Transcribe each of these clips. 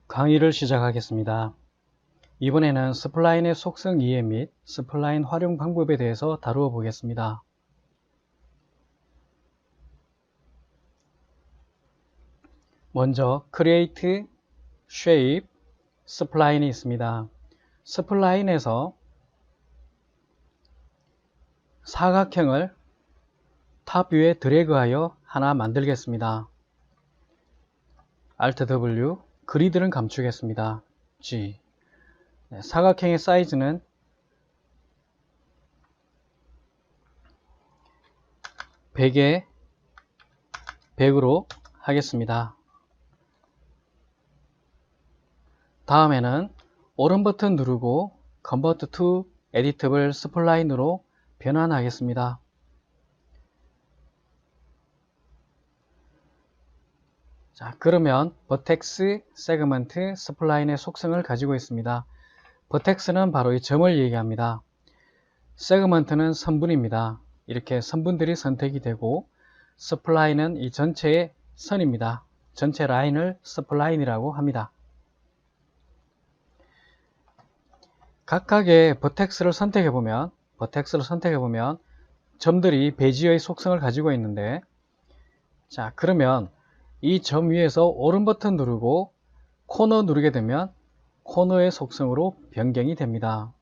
강의를 시작하겠습니다. 이번에는 스플라인의 속성 이해 및 스플라인 활용 방법에 대해서 다루어 보겠습니다. 먼저 Create, Shape, 스플라인이 있습니다. 스플라인에서 사각형을 탑 뷰에 드래그하여 하나 만들겠습니다. Alt W, 그리드는 감추겠습니다. G. 사각형의 사이즈는 100에 100으로 하겠습니다. 다음에는 오른 버튼 누르고 Convert to Editable Spline으로 변환하겠습니다. 자, 그러면 버텍스, 세그먼트, 스플라인의 속성을 가지고 있습니다. 버텍스는 바로 이 점을 얘기합니다. 세그먼트는 선분입니다. 이렇게 선분들이 선택이 되고, 스플라인은 이 전체의 선입니다. 전체 라인을 스플라인이라고 합니다. 각각의 버텍스를 선택해보면 점들이 베지어의 속성을 가지고 있는데, 자, 그러면 이 점 위에서 오른 버튼 누르고 코너 누르게 되면 코너의 속성으로 변경이 됩니다.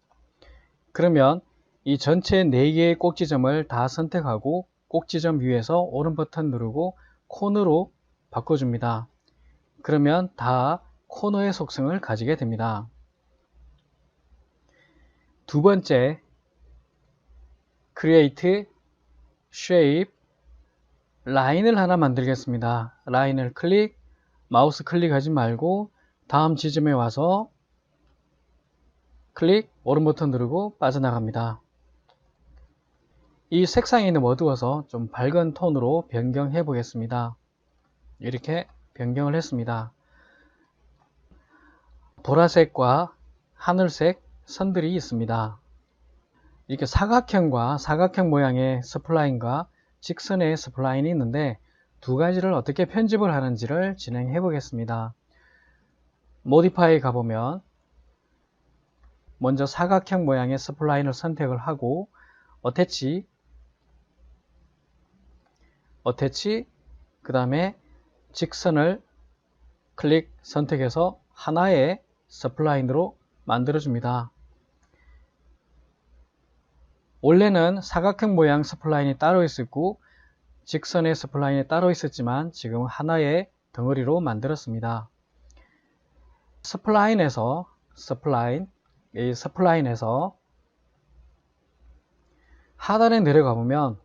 그러면 이 전체 4개의 꼭지점을 다 선택하고 꼭지점 위에서 오른 버튼 누르고 코너로 바꿔줍니다. 그러면 다 코너의 속성을 가지게 됩니다. 두 번째, Create, Shape, 라인을 하나 만들겠습니다. 라인을 클릭, 마우스 클릭하지 말고 다음 지점에 와서 클릭, 오른 버튼 누르고 빠져나갑니다. 이 색상이 너무 어두워서 좀 밝은 톤으로 변경해 보겠습니다. 이렇게 변경을 했습니다. 보라색과 하늘색 선들이 있습니다. 이렇게 사각형과 사각형 모양의 스플라인과 직선의 스플라인이 있는데 두 가지를 어떻게 편집을 하는지를 진행해 보겠습니다. 모디파이 가보면 먼저 사각형 모양의 스플라인을 선택을 하고 어태치, 그 다음에 직선을 클릭 선택해서 하나의 스플라인으로 만들어줍니다. 원래는 사각형 모양 스플라인이 따로 있었고 직선의 스플라인이 따로 있었지만 지금 하나의 덩어리로 만들었습니다. 스플라인에서 하단에 내려가 보면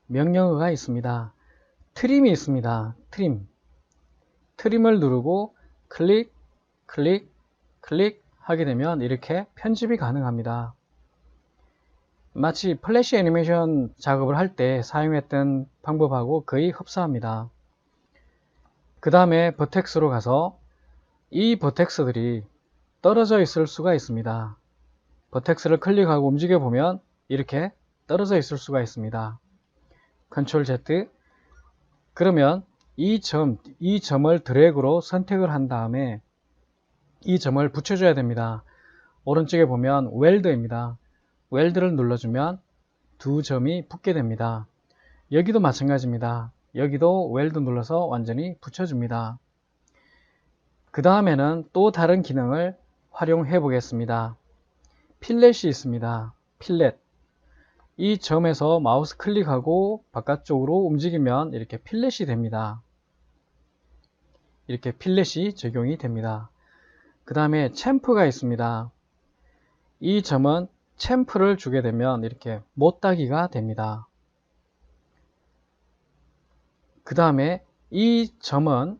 명령어가 있습니다. 트림이 있습니다. 트림을 누르고 클릭 하게 되면 이렇게 편집이 가능합니다. 마치 플래시 애니메이션 작업을 할 때 사용했던 방법하고 거의 흡사합니다. 그 다음에 버텍스로 가서 이 버텍스들이 떨어져 있을 수가 있습니다. 버텍스를 클릭하고 움직여 보면 이렇게 떨어져 있을 수가 있습니다. Ctrl Z. 그러면 이 점을 드래그로 선택을 한 다음에 이 점을 붙여줘야 됩니다. 오른쪽에 보면 웰드입니다. 웰드를 눌러주면 두 점이 붙게 됩니다. 여기도 마찬가지입니다. 여기도 웰드 눌러서 완전히 붙여줍니다. 그 다음에는 또 다른 기능을 활용해 보겠습니다. 필렛이 있습니다. 필렛. 이 점에서 마우스 클릭하고 바깥쪽으로 움직이면 이렇게 필렛이 됩니다. 이렇게 필렛이 적용이 됩니다. 그 다음에 챔프가 있습니다. 이 점은 챔프를 주게 되면 이렇게 못따기가 됩니다. 그 다음에 이 점은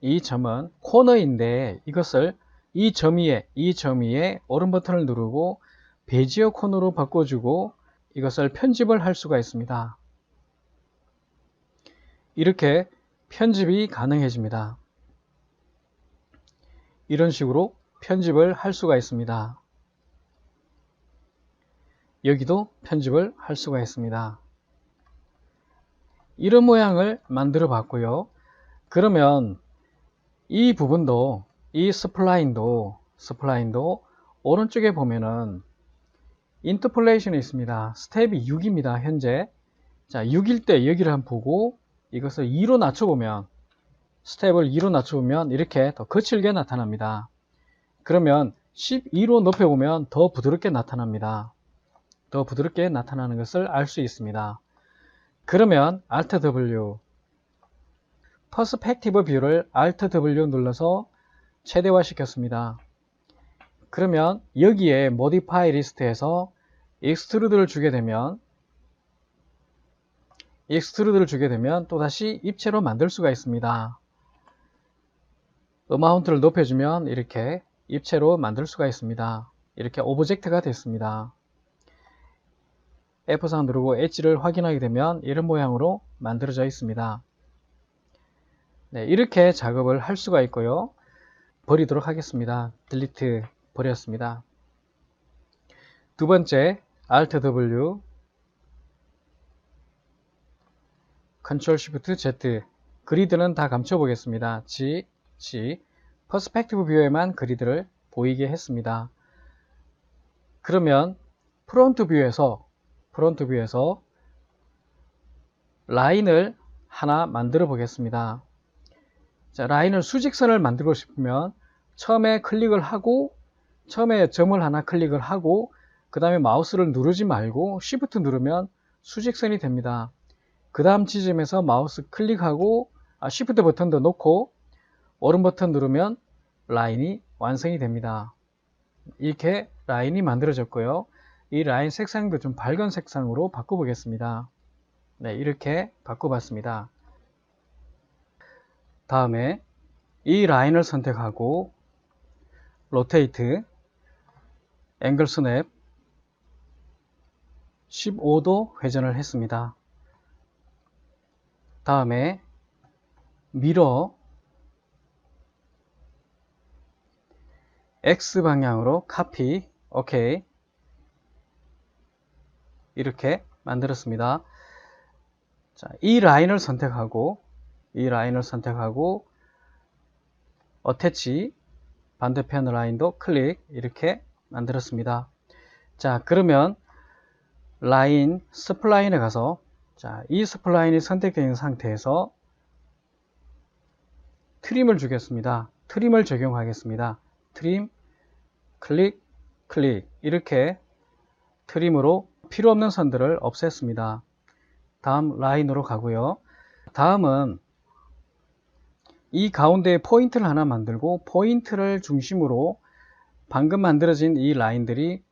코너인데 이것을 이 점 위에 오른 버튼을 누르고 베지어 코너로 바꿔주고 이것을 편집을 할 수가 있습니다. 이렇게 편집이 가능해집니다. 이런 식으로 편집을 할 수가 있습니다. 여기도 편집을 할 수가 있습니다. 이런 모양을 만들어 봤고요. 그러면 이 부분도 이 스플라인도 오른쪽에 보면은 인터폴레이션이 있습니다. 스텝이 6입니다. 현재. 자, 6일 때 여기를 한번 보고 이것을 2로 낮춰보면, 스텝을 2로 낮춰보면 이렇게 더 거칠게 나타납니다. 그러면 12로 높여보면 더 부드럽게 나타납니다. 더 부드럽게 나타나는 것을 알 수 있습니다. 그러면 Alt W, 퍼스펙티브 뷰를 Alt W 눌러서 최대화 시켰습니다. 그러면 여기에 Modify 리스트에서 익스트루드를 주게 되면 또다시 입체로 만들 수가 있습니다. 어마운트를 높여주면 이렇게 입체로 만들 수가 있습니다. 이렇게 오브젝트가 됐습니다. F4 누르고 엣지를 확인하게 되면 이런 모양으로 만들어져 있습니다. 네, 이렇게 작업을 할 수가 있고요. 버리도록 하겠습니다. 딜리트 버렸습니다. 두 번째, Alt W, Ctrl Shift Z, 그리드는 다 감춰 보겠습니다. G, 퍼스펙티브 뷰에만 그리드를 보이게 했습니다. 그러면 프론트 뷰에서 라인을 하나 만들어 보겠습니다. 자, 라인을 수직선을 만들고 싶으면 처음에 클릭을 하고, 처음에 점을 하나 클릭을 하고 그 다음에 마우스를 누르지 말고 Shift 누르면 수직선이 됩니다. 그 다음 지점에서 마우스 클릭하고 Shift 버튼도 놓고 오른 버튼 누르면 라인이 완성이 됩니다. 이렇게 라인이 만들어졌고요. 이 라인 색상도 좀 밝은 색상으로 바꿔보겠습니다. 네, 이렇게 바꿔봤습니다. 다음에 이 라인을 선택하고 로테이트, 앵글 스냅 15도 회전을 했습니다. 다음에 미러 X 방향으로 카피, 오케이. 이렇게 만들었습니다. 자, 이 라인을 선택하고 어태치, 반대편 라인도 클릭, 이렇게 만들었습니다. 자, 그러면 라인 스플라인에 가서, 자, 이 스플라인이 선택되어 있는 상태에서 트림을 주겠습니다. 트림을 적용하겠습니다. 트림, 클릭, 이렇게 트림으로 필요 없는 선들을 없앴습니다. 다음 라인으로 가고요. 다음은 이 가운데에 포인트를 하나 만들고 포인트를 중심으로 방금 만들어진 이 라인들이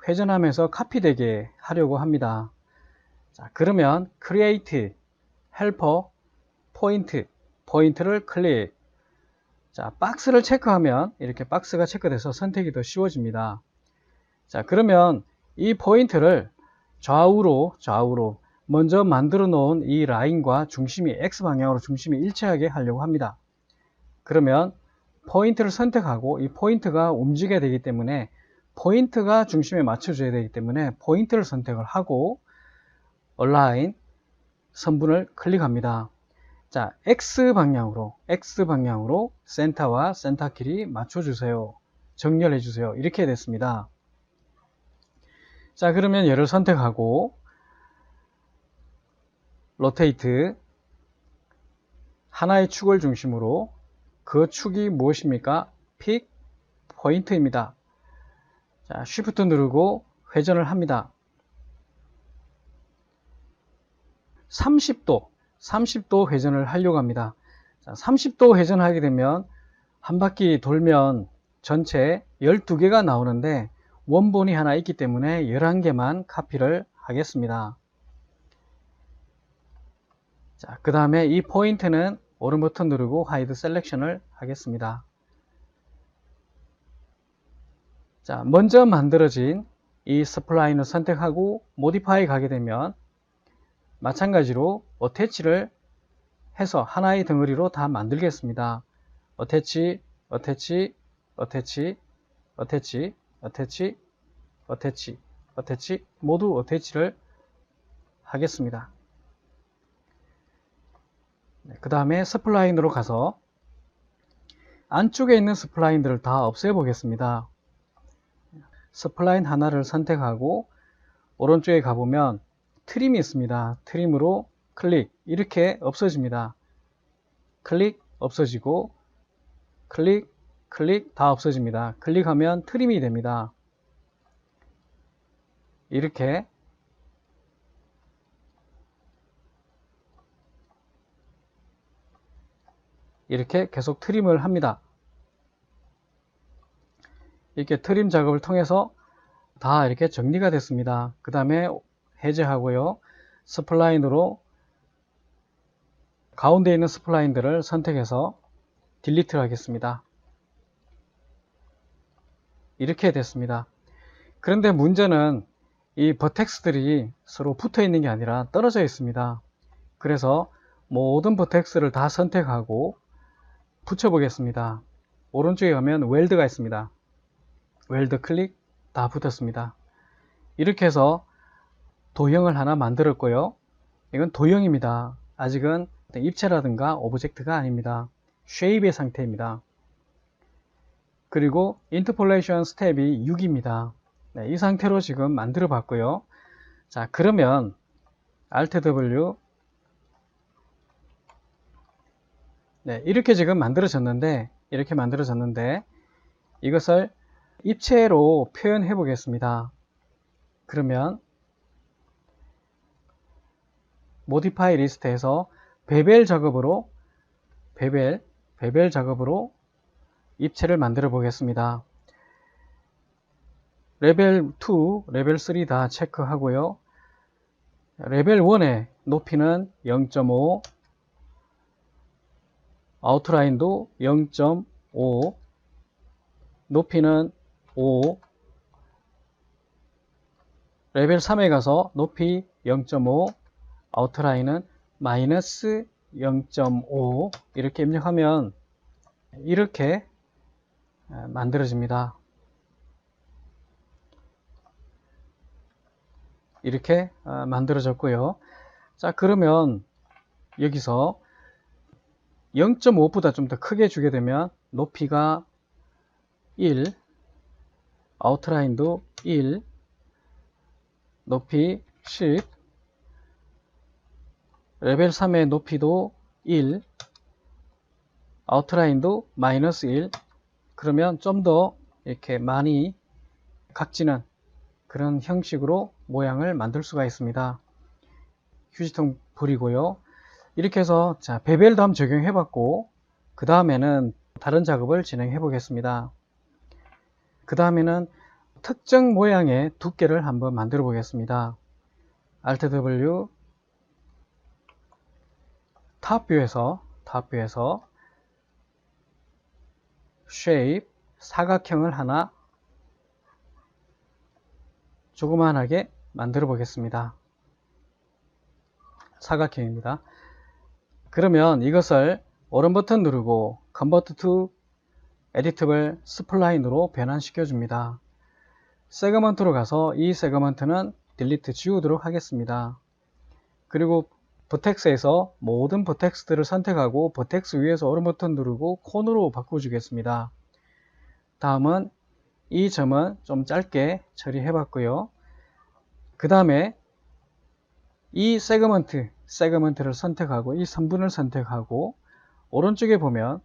회전하면서 카피되게 하려고 합니다. 자, 그러면 Create, Helper, 포인트를 클릭. 자, 박스를 체크하면 이렇게 박스가 체크돼서 선택이 더 쉬워집니다. 자, 그러면 이 포인트를 좌우로 먼저 만들어 놓은 이 라인과 중심이 X방향으로 중심이 일치하게 하려고 합니다. 그러면 포인트를 선택하고 이 포인트가 움직여야 되기 때문에 포인트가 중심에 맞춰줘야 되기 때문에 포인트를 선택을 하고 Align, 선분을 클릭합니다. 자, X방향으로 센터와 센터 길이 맞춰주세요. 정렬해주세요. 이렇게 됐습니다. 자, 그러면 얘를 선택하고 로테이트, 하나의 축을 중심으로, 그 축이 무엇입니까? 픽, 포인트입니다. 자, Shift 누르고 회전을 합니다. 30도 회전을 하려고 합니다. 자, 30도 회전하게 되면 한 바퀴 돌면 전체 12개가 나오는데 원본이 하나 있기 때문에 11개만 카피를 하겠습니다. 자, 그 다음에 이 포인트는 오른 버튼 누르고 하이드 셀렉션을 하겠습니다. 자, 먼저 만들어진 이 스플라인을 선택하고 모디파이 가게 되면 마찬가지로 어태치를 해서 하나의 덩어리로 다 만들겠습니다. 어태치 모두 어태치를 하겠습니다. 그 다음에 스플라인으로 가서 안쪽에 있는 스플라인들을 다 없애 보겠습니다. 스플라인 하나를 선택하고 오른쪽에 가보면 트림이 있습니다. 트림으로 클릭, 이렇게 없어집니다. 클릭, 없어지고 클릭, 클릭, 다 없어집니다. 클릭하면 트림이 됩니다. 이렇게 계속 트림을 합니다. 이렇게 트림 작업을 통해서 다 이렇게 정리가 됐습니다. 그 다음에 해제하고요. 스플라인으로 가운데 있는 스플라인들을 선택해서 딜리트를 하겠습니다. 이렇게 됐습니다. 그런데 문제는 이 버텍스들이 서로 붙어 있는 게 아니라 떨어져 있습니다. 그래서 모든 버텍스를 다 선택하고 붙여 보겠습니다. 오른쪽에 가면 웰드가 있습니다. 웰드 클릭, 다 붙었습니다. 이렇게 해서 도형을 하나 만들었고요. 이건 도형입니다. 아직은 입체라든가 오브젝트가 아닙니다. 쉐입의 상태입니다. 그리고 인터폴레이션 스텝이 6입니다. 네, 이 상태로 지금 만들어 봤고요. 자, 그러면 Alt W, 네, 이렇게 지금 만들어졌는데 이것을 입체로 표현해 보겠습니다. 그러면 모디파이 리스트에서 베벨 작업으로 입체를 만들어 보겠습니다. 레벨 2, 레벨 3 다 체크하고요. 레벨 1의 높이는 0.5, 아웃라인도 0.5, 높이는 5, 레벨 3에 가서 높이 0.5, 아웃라인은 마이너스 0.5 이렇게 입력하면 이렇게 만들어집니다. 이렇게 만들어졌고요. 자, 그러면 여기서 0.5보다 좀 더 크게 주게 되면 높이가 1, 아웃라인도 1, 높이 10, 레벨 3의 높이도 1, 아웃라인도 마이너스 1. 그러면 좀 더 이렇게 많이 각지는 그런 형식으로 모양을 만들 수가 있습니다. 휴지통 버리고요. 이렇게 해서 자, 베벨도 한번 적용해 봤고 그 다음에는 다른 작업을 진행해 보겠습니다. 그 다음에는 특정 모양의 두께를 한번 만들어 보겠습니다. Alt W, 탑뷰에서 쉐입, 사각형을 하나 조그만하게 만들어 보겠습니다. 사각형입니다. 그러면 이것을 오른 버튼 누르고 Convert to Editable Spline으로 변환시켜 줍니다. 세그먼트로 가서 이 세그먼트는 딜리트 지우도록 하겠습니다. 그리고 버텍스에서 모든 버텍스들을 선택하고 버텍스 위에서 오른 버튼 누르고 콘으로 바꿔주겠습니다. 다음은 이 점은 좀 짧게 처리해 봤고요. 그 다음에 이 세그먼트를 선택하고 이 선분을 선택하고 오른쪽에 보면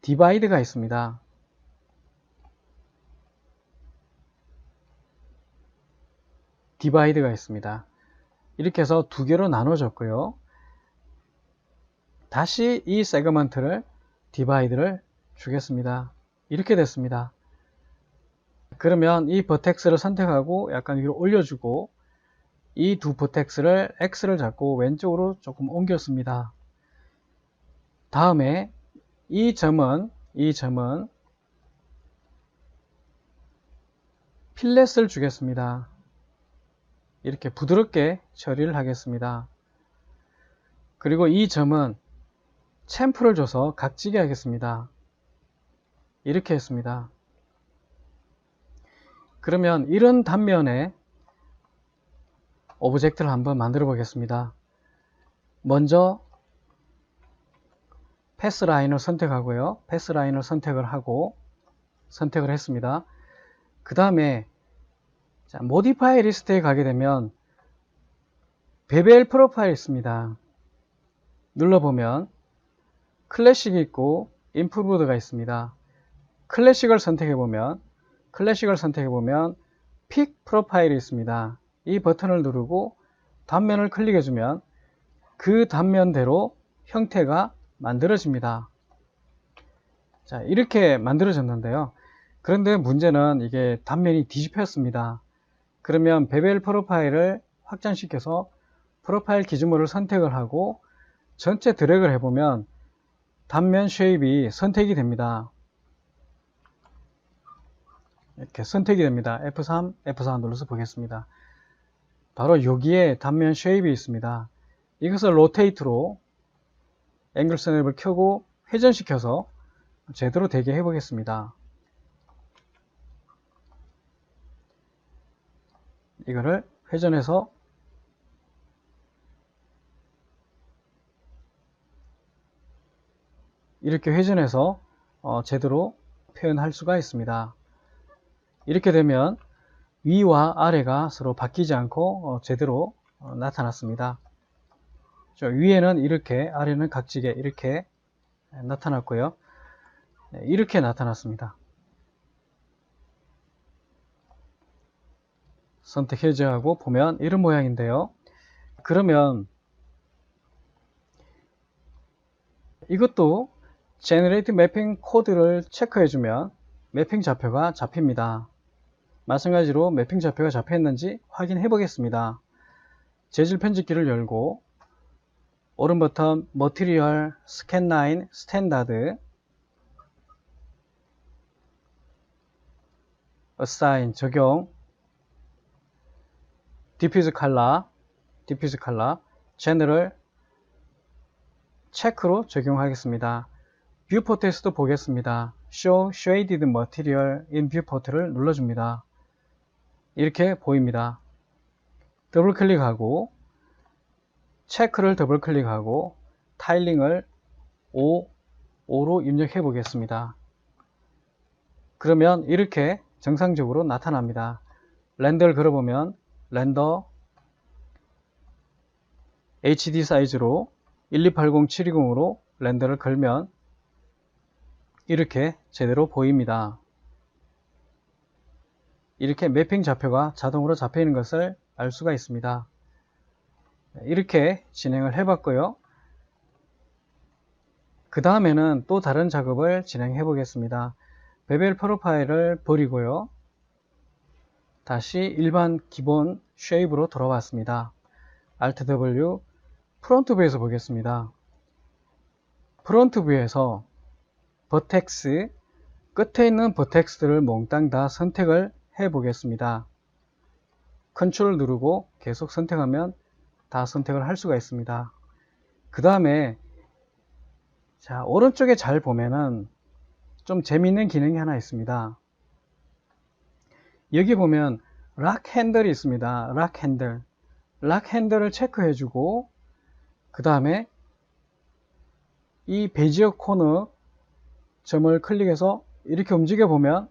디바이드가 있습니다. 이렇게 해서 두 개로 나눠졌고요. 다시 이 세그먼트를 디바이드를 주겠습니다. 이렇게 됐습니다. 그러면 이 버텍스를 선택하고 약간 위로 올려주고 이 두 버텍스를 X를 잡고 왼쪽으로 조금 옮겼습니다. 다음에 이 점은 필렛을 주겠습니다. 이렇게 부드럽게 처리를 하겠습니다. 그리고 이 점은 챔프를 줘서 각지게 하겠습니다. 이렇게 했습니다. 그러면 이런 단면에 오브젝트를 한번 만들어 보겠습니다. 먼저 패스 라인을 선택하고요. 패스 라인을 선택을 하고 선택을 했습니다. 그 다음에 모디파이 리스트에 가게 되면 베벨 프로파일 있습니다. 눌러보면 클래식이 있고 임프루브드가 있습니다. 클래식을 선택해보면 픽 프로파일이 있습니다. 이 버튼을 누르고 단면을 클릭해주면 그 단면대로 형태가 만들어집니다. 자, 이렇게 만들어졌는데요. 그런데 문제는 이게 단면이 뒤집혔습니다. 그러면 베벨 프로파일을 확장시켜서 프로파일 기준물을 선택을 하고 전체 드래그를 해보면 단면 쉐입이 선택이 됩니다. 이렇게 선택이 됩니다. F3, F4 눌러서 보겠습니다. 바로 여기에 단면 쉐입이 있습니다. 이것을 로테이트로 앵글 스냅을 켜고 회전시켜서 제대로 되게 해보겠습니다. 이거를 회전해서 이렇게 회전해서 제대로 표현할 수가 있습니다. 이렇게 되면 위와 아래가 서로 바뀌지 않고 제대로 나타났습니다. 위에는 이렇게, 아래는 각지게 이렇게 나타났고요. 이렇게 나타났습니다. 선택 해제하고 보면 이런 모양인데요. 그러면 이것도 Generate Mapping 코드를 체크해주면 매핑 좌표가 잡힙니다. 마찬가지로 매핑 좌표가 잡혔는지 확인해 보겠습니다. 재질 편집기를 열고 오른 버튼 Material Scan Line Standard Assign 적용 Diffuse Color General 체크로 적용하겠습니다. 뷰포트에서도 보겠습니다. Show Shaded Material in Viewport를 눌러줍니다. 이렇게 보입니다. 더블 클릭하고 체크를 더블 클릭하고 타일링을 5로 입력해 보겠습니다. 그러면 이렇게 정상적으로 나타납니다. 렌더를 걸어보면 렌더 HD 사이즈로 1280720으로 렌더를 걸면 이렇게 제대로 보입니다. 이렇게 매핑 좌표가 자동으로 잡혀 있는 것을 알 수가 있습니다. 이렇게 진행을 해봤고요. 그 다음에는 또 다른 작업을 진행해 보겠습니다. 베벨 프로파일을 버리고요. 다시 일반 기본 쉐입으로 돌아왔습니다. Alt W 프론트 뷰에서 보겠습니다. 프론트 뷰에서 버텍스 끝에 있는 버텍스들을 몽땅 다 선택을 해 보겠습니다. 컨트롤 누르고 계속 선택하면 다 선택을 할 수가 있습니다. 그 다음에 자, 오른쪽에 잘 보면은 좀 재미있는 기능이 하나 있습니다. 여기 보면 락 핸들이 있습니다. 락 핸들을 체크해 주고 그 다음에 이 베지어 코너 점을 클릭해서 이렇게 움직여 보면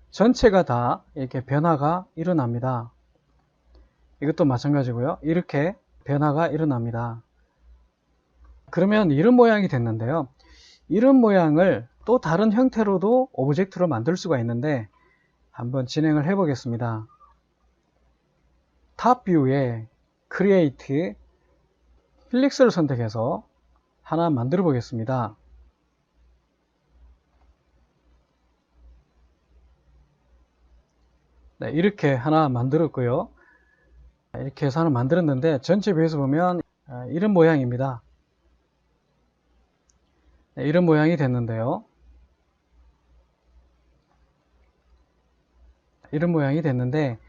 전체가 다 이렇게 변화가 일어납니다. 이것도 마찬가지고요. 이렇게 변화가 일어납니다. 그러면 이런 모양이 됐는데요. 이런 모양을 또 다른 형태로도 오브젝트로 만들 수가 있는데 한번 진행을 해 보겠습니다. 탑 뷰에 Create 힐릭스를 선택해서 하나 만들어 보겠습니다. 네, 이렇게 하나 만들었고요. 이렇게 해서 하나 만들었는데 전체 뷰에서 보면 이런 모양입니다. 네, 이런 모양이 됐는데요. 이런 모양이 됐는데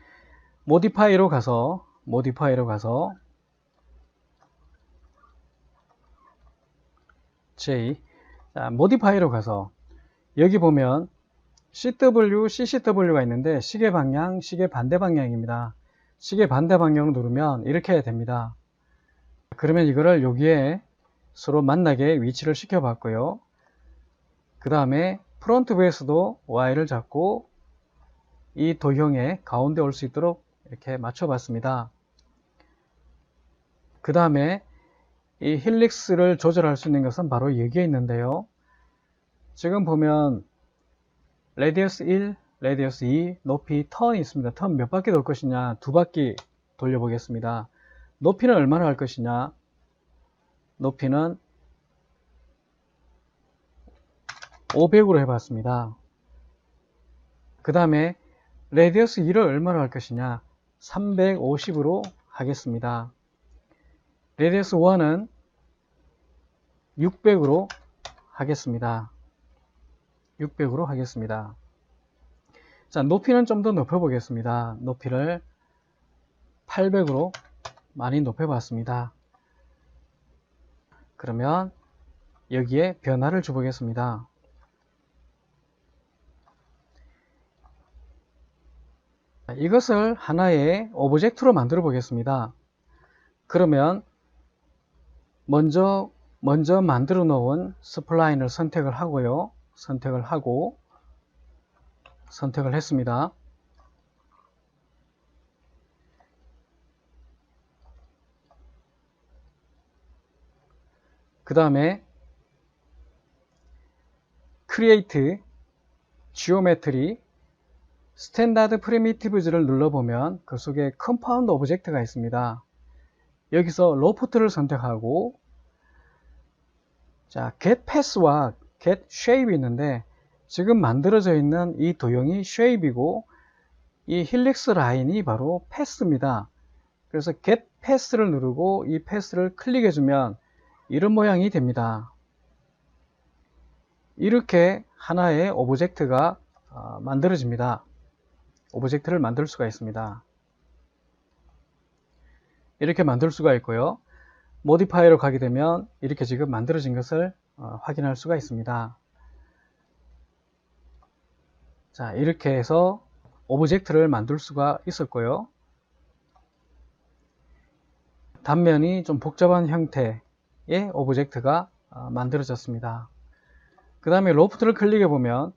모디파이로 가서 J 모디파이로 가서 여기 보면 CW, CCW가 있는데 시계 방향, 시계 반대 방향입니다. 시계 반대 방향을 누르면 이렇게 됩니다. 그러면 이거를 여기에 서로 만나게 위치를 시켜봤고요. 그 다음에 프론트 뷰에서도 Y를 잡고 이 도형의 가운데 올 수 있도록 이렇게 맞춰봤습니다. 그 다음에 이 힐릭스를 조절할 수 있는 것은 바로 여기에 있는데요. 지금 보면 레디어스 1, 레디어스 2, 높이 턴이 있습니다. 턴 몇 바퀴 돌 것이냐? 2바퀴 돌려보겠습니다. 높이는 얼마나 할 것이냐? 높이는 500으로 해봤습니다. 그 다음에 레디어스 2를 얼마나 할 것이냐? 350으로 하겠습니다. 레디어스 1은 600으로 하겠습니다. 600으로 하겠습니다. 자, 높이는 좀 더 높여 보겠습니다. 높이를 800으로 많이 높여 봤습니다. 그러면 여기에 변화를 줘 보겠습니다. 이것을 하나의 오브젝트로 만들어 보겠습니다. 그러면 먼저 만들어 놓은 스플라인을 선택을 하고요. 선택을 했습니다. 그 다음에 Create Geometry 스탠다드 프리미티브즈를 눌러보면 그 속에 컴파운드 오브젝트가 있습니다. 여기서 로프트를 선택하고 자, Get Pass와 Get Shape이 있는데 지금 만들어져 있는 이 도형이 Shape이고 이 힐릭스 라인이 바로 Pass입니다. 그래서 Get Pass를 누르고 이 Pass를 클릭해주면 이런 모양이 됩니다. 이렇게 하나의 오브젝트가 만들어집니다. 오브젝트를 만들 수가 있습니다. 이렇게 만들 수가 있고요. 모디파이어로 가게 되면 이렇게 지금 만들어진 것을 확인할 수가 있습니다. 자, 이렇게 해서 오브젝트를 만들 수가 있었고요. 단면이 좀 복잡한 형태의 오브젝트가 만들어졌습니다. 그 다음에 로프트를 클릭해 보면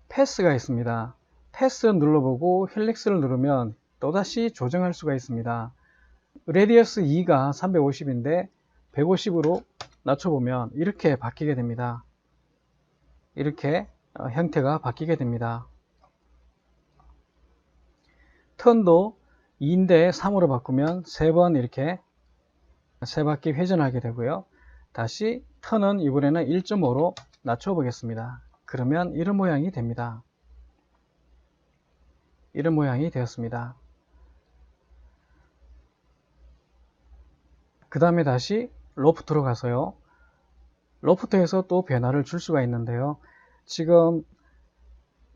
패스가 있습니다. 패스 눌러보고 힐릭스를 누르면 또다시 조정할 수가 있습니다. 레디어스 2가 350인데 150으로 낮춰보면 이렇게 바뀌게 됩니다. 이렇게 형태가 바뀌게 됩니다. 턴도 2인데 3으로 바꾸면 3번 이렇게 3바퀴 회전하게 되고요. 다시 턴은 이번에는 1.5로 낮춰 보겠습니다. 그러면 이런 모양이 됩니다. 이런 모양이 되었습니다. 그 다음에 다시 로프트로 가서요. 로프트에서 또 변화를 줄 수가 있는데요. 지금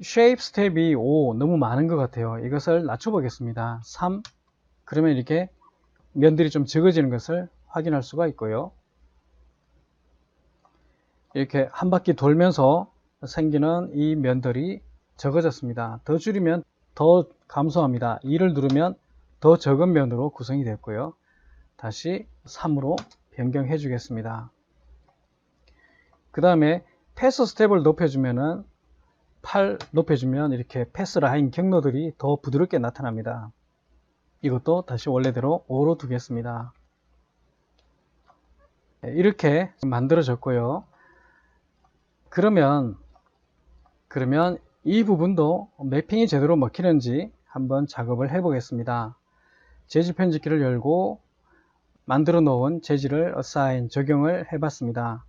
쉐입 스텝이 5 너무 많은 것 같아요. 이것을 낮춰 보겠습니다. 3 그러면 이렇게 면들이 좀 적어지는 것을 확인할 수가 있고요. 이렇게 한 바퀴 돌면서 생기는 이 면들이 적어졌습니다. 더 줄이면 더 감소합니다. 2를 누르면 더 적은 면으로 구성이 됐고요. 다시 3으로 변경해 주겠습니다. 그 다음에 패스 스텝을 높여주면 이렇게 패스 라인 경로들이 더 부드럽게 나타납니다. 이것도 다시 원래대로 5로 두겠습니다. 이렇게 만들어졌고요. 그러면 이 부분도 매핑이 제대로 먹히는지 한번 작업을 해 보겠습니다. 재질 편집기를 열고 만들어 놓은 재질을 assign 적용을 해 봤습니다.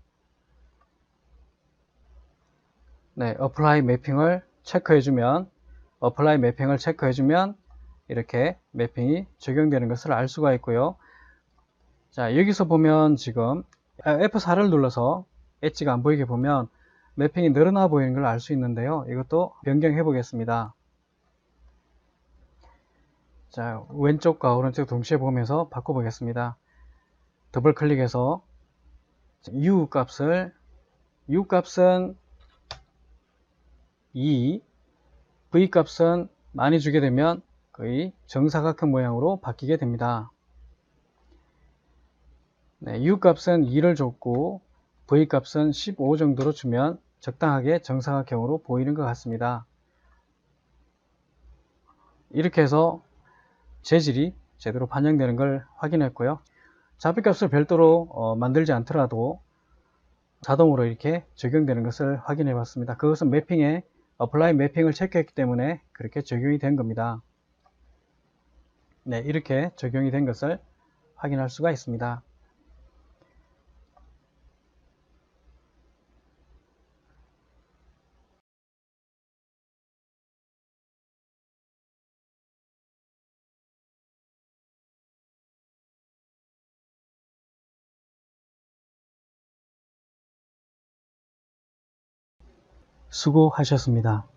네, apply 매핑을 체크해 주면 이렇게 매핑이 적용되는 것을 알 수가 있고요. 자, 여기서 보면 지금 F4를 눌러서 엣지가 안 보이게 보면 매핑이 늘어나 보이는 걸 알 수 있는데요. 이것도 변경해 보겠습니다. 자, 왼쪽과 오른쪽 동시에 보면서 바꿔 보겠습니다. 더블 클릭해서 U 값은 2, V 값은 많이 주게 되면 거의 정사각형 모양으로 바뀌게 됩니다. 네, U 값은 2를 줬고 V 값은 15 정도로 주면 적당하게 정사각형으로 보이는 것 같습니다. 이렇게 해서 재질이 제대로 반영되는 걸 확인했고요. 잡이값을 별도로 만들지 않더라도 자동으로 이렇게 적용되는 것을 확인해 봤습니다. 그것은 매핑에 apply 매핑을 체크했기 때문에 그렇게 적용이 된 겁니다. 네, 이렇게 적용이 된 것을 확인할 수가 있습니다. 수고하셨습니다.